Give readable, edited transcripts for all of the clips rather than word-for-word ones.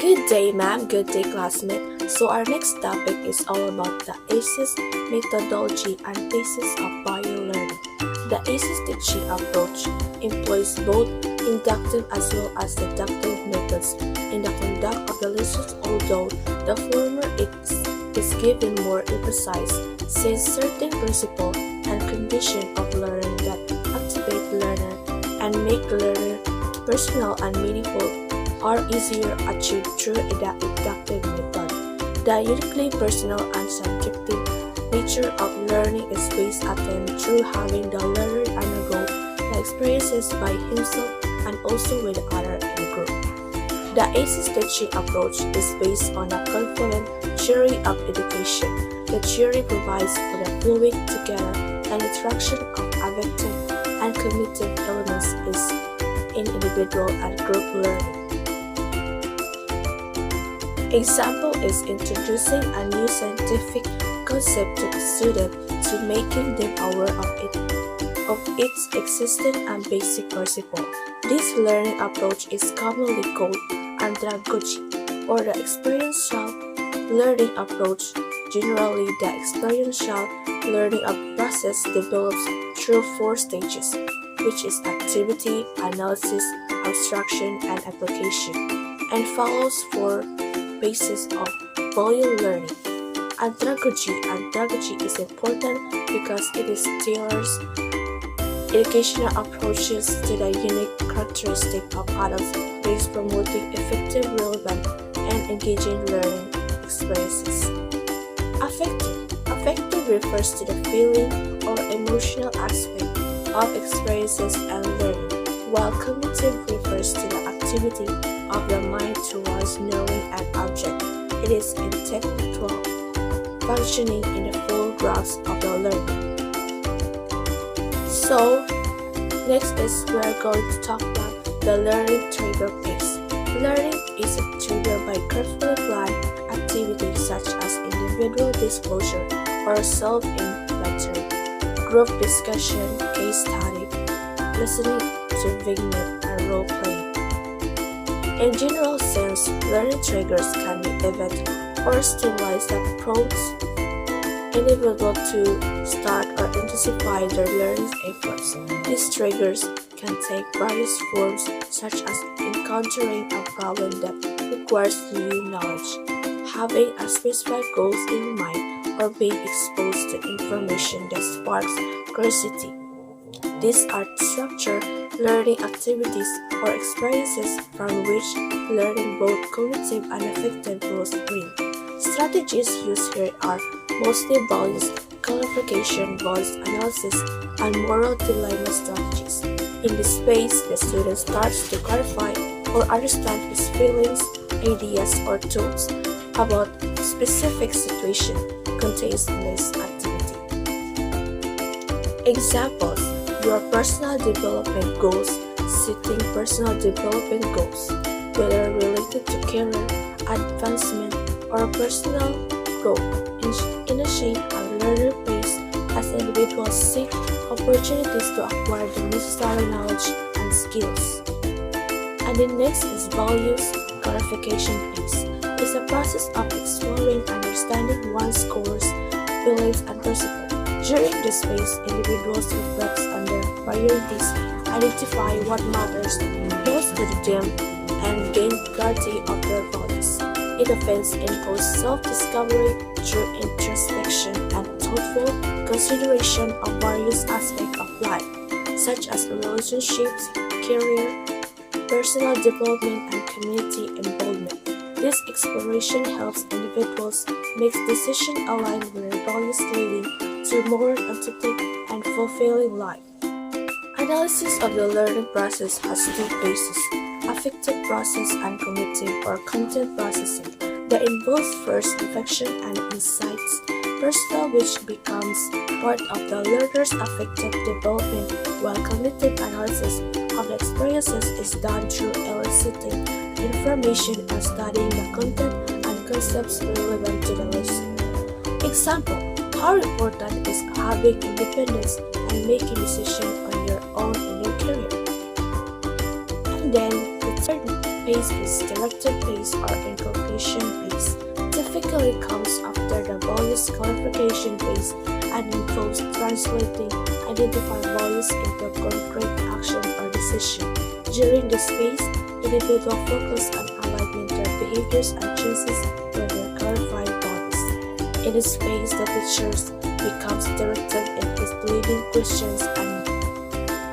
Good day, ma'am. Good day, classmate. So our next topic is all about the ACEs methodology and basis of bio-learning. The ACEs teaching approach employs both inductive as well as deductive methods in the conduct of the lessons, although the former is given more emphasis since certain principle and condition of learning that activate learner and make learner personal and meaningful are easier achieved through the inductive method. The uniquely personal and subjective nature of learning is based attained through having the learner undergo the experiences by himself and also with others in the group. The ACEs teaching approach is based on a confluent theory of education. The theory provides for the flowing together and interaction of affective and cognitive elements is in individual and group learning. Example is introducing a new scientific concept to the student to making them aware of its existence and basic principle. This learning approach is commonly called andragogy or the experiential learning approach. Generally, the experiential learning process develops through 4 stages, which is activity, analysis, abstraction, and application, and follows 4 basis of volume learning. Andragogy is important because it tailors educational approaches to the unique characteristic of adults based promoting effective, relevant, and engaging learning experiences. Affective refers to the feeling or emotional aspect of experiences and learning, while cognitive refers to the activity of the mind towards knowing an object. It is intellectual functioning in the full grasp of the learning. So, next is we are going to talk about the learning trigger phase. Learning is triggered by carefully planned activities such as individual disclosure or self-inventory, group discussion, case study, listening to vignette, and role-playing. In general sense, learning triggers can be events or stimuli that prompts individuals to start or intensify their learning efforts. These triggers can take various forms such as encountering a problem that requires new knowledge, having a specific goals in mind, or being exposed to information that sparks curiosity. These are structured learning activities or experiences from which learning both cognitive and affective will spring. Strategies used here are mostly values, clarification, voice analysis, and moral dilemma strategies. In this phase, the student starts to clarify or understand his feelings, ideas, or thoughts about specific situation contained in this activity. Examples: your personal development goals, setting personal development goals, whether related to career advancement or personal growth, initiate a learner phase as individuals seek opportunities to acquire the necessary knowledge and skills. And the next is values clarification phase. It's a process of exploring understanding one's goals, beliefs, and principles. During this phase, individuals reflect on their priorities, identify what matters most to them, and gain clarity of their values. It often involves self-discovery through introspection and thoughtful consideration of various aspects of life, such as relationships, career, personal development, and community involvement. This exploration helps individuals make decisions aligned with their values, leading to a more authentic and fulfilling life. Analysis of the learning process has 2 phases: affective process and cognitive or content processing. That involves first reflection and insights, personal, which becomes part of the learner's affective development, while cognitive analysis of the experiences is done through eliciting information and studying the content and concepts relevant to the lesson. Example: how important is having independence and making decisions on your own in your career? And then the third phase is directed phase or inculcation phase. Typically comes after the values clarification phase and involves translating identified values into concrete action or decision. During this phase, individuals focus on aligning their behaviors and choices with their clarified values. In this phase, the teacher becomes directed in his leading questions, and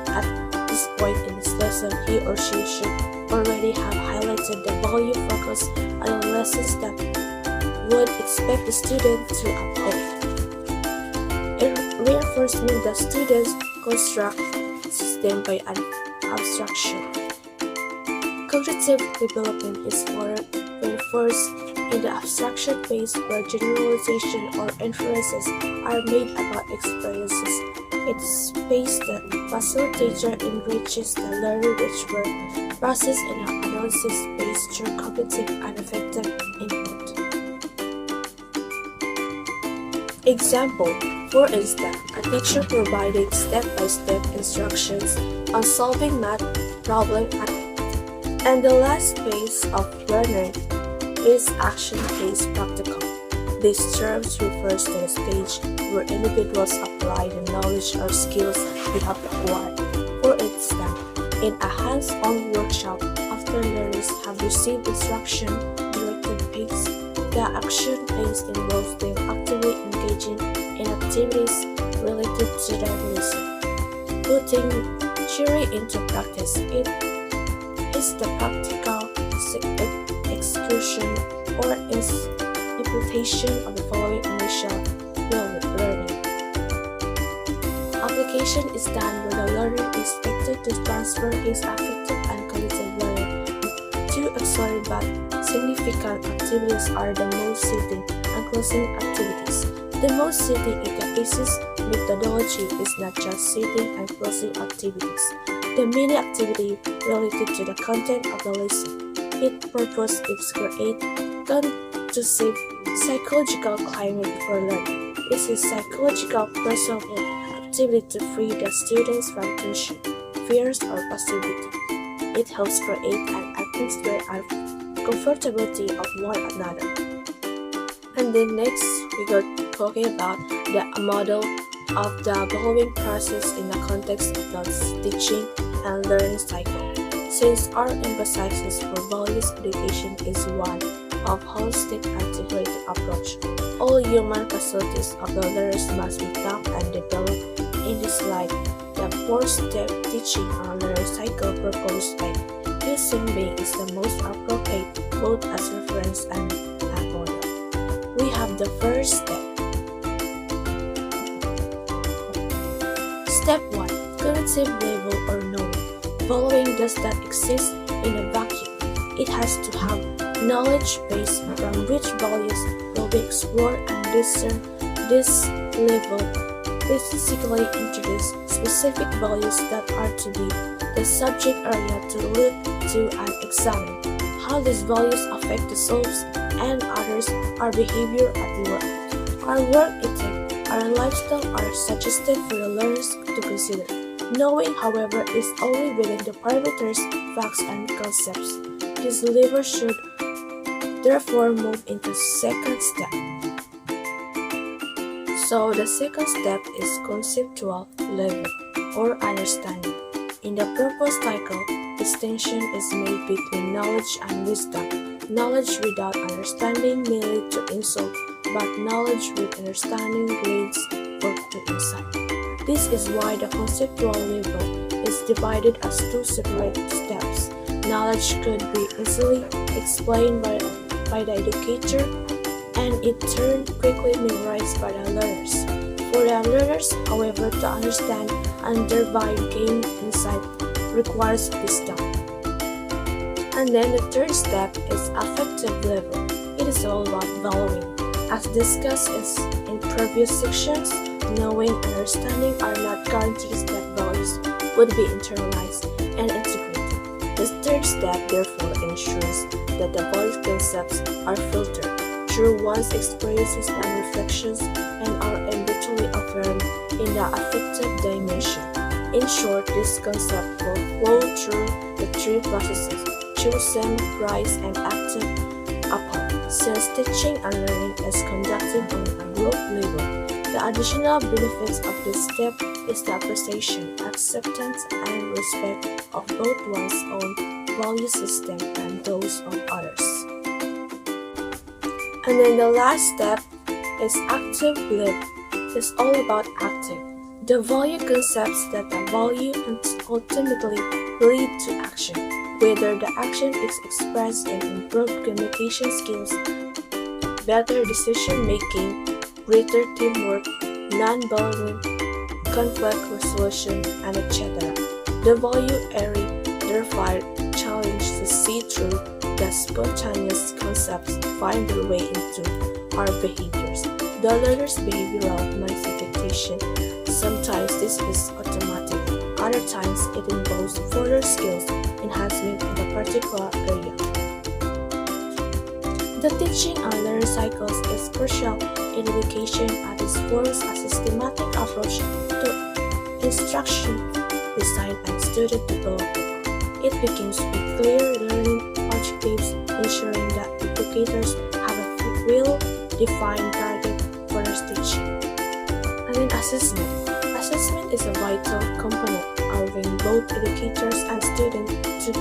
at this point in his lesson, he or she should already have highlighted the value focus on the lessons that would expect the student to uphold. In reinforcement, the students construct system by an abstraction. Cognitive development is reinforced in the abstraction phase where generalization or inferences are made about experiences. It's phase the facilitator enriches the learning which were processed in an analysis phase through cognitive and affective input. Example: for instance, a teacher providing step-by-step instructions on solving math problem and the last phase of learning is action phase practical. This term refers to the stage where individuals apply the knowledge or skills they have acquired. For instance, in a hands-on workshop, after learners have received instruction directed phase, the action phase involves them actively engaging in activities related to their lesson. Putting theory into practice, it is the practical execution or is implementation of the following initial learning. Application is done where the learner is expected to transfer his affective and cognitive learning to auxiliary but significant activities are the mode setting and closing activities. The mode setting in the ACES methodology is not just setting and closing activities. The mini activity related to the content of the lesson. Its purpose is to create conducive psychological climate for learning. This is psychological personal activity to free the students from tension, fears, or passivity. It helps create an atmosphere of comfortability of one another. And then next, we go talking about the model of the evaluation process in the context of the teaching and learning cycle. Since our emphasis for values education is one of holistic integrated approach, all human facilities of the learners must be taught and developed in this light. The four-step teaching and learning cycle proposed by Using Bing is the most appropriate both as reference and a model. We have the first step. Step 1. Cognitive level or knowing. Following does not exist in a vacuum. It has to have knowledge base from which values will be explored and discern. This level basically introduces specific values that are to be the subject area to look to and examine. How these values affect the selves and others, our behavior at work. Our work ethic, our lifestyle are suggested for the learners to consider. Knowing, however, is only within the parameters, facts, and concepts. This lever should therefore move into second step. So the second step is conceptual level or understanding. In the proposed cycle, distinction is made between knowledge and wisdom. Knowledge without understanding may lead to insult, but knowledge with understanding leads to insight. This is why the conceptual level is divided as two separate steps. Knowledge could be easily explained by the educator, and in turn quickly memorized by the learners. For the learners, however, to understand and thereby gain insight requires wisdom. And then the third step is affective level. It is all about valuing. As discussed in previous sections, knowing and understanding are not guarantees that values would be internalized and integrated. The third step therefore ensures that the value concepts are filtered through one's experiences and reflections and are eventually affirmed in the affective dimension. In short, this concept will flow through the three processes: chosen, prized, and acted upon, since teaching and learning is conducted on a group level. The additional benefits of this step is the appreciation, acceptance, and respect of both one's own value system and those of others. And then the last step is active belief. It's all about acting. The value concepts that the value and ultimately lead to action, whether the action is expressed in improved communication skills, better decision-making, greater teamwork, non-violent conflict resolution, and etc. The value area therefore challenge to see through the spontaneous concepts find their way into our behaviors. The learner's behavioral manifestation. Sometimes this is automatic, other times it involves further skills enhancement in a particular area. The teaching and learning cycles is crucial in education as it forms a systematic approach to instruction, design, and student development. It begins with clear learning objectives, ensuring that educators have a well-defined target for their teaching. And then assessment. Assessment is a vital component allowing both educators and students to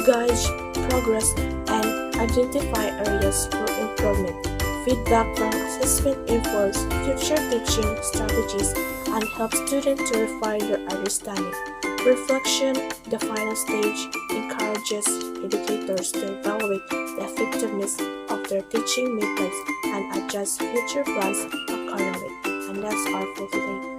gauge progress and identify areas for improvement. Feedback from assessment informs future teaching strategies and helps students to refine their understanding. Reflection, the final stage, encourages educators to evaluate the effectiveness of their teaching methods and adjust future plans accordingly. And that's all for today.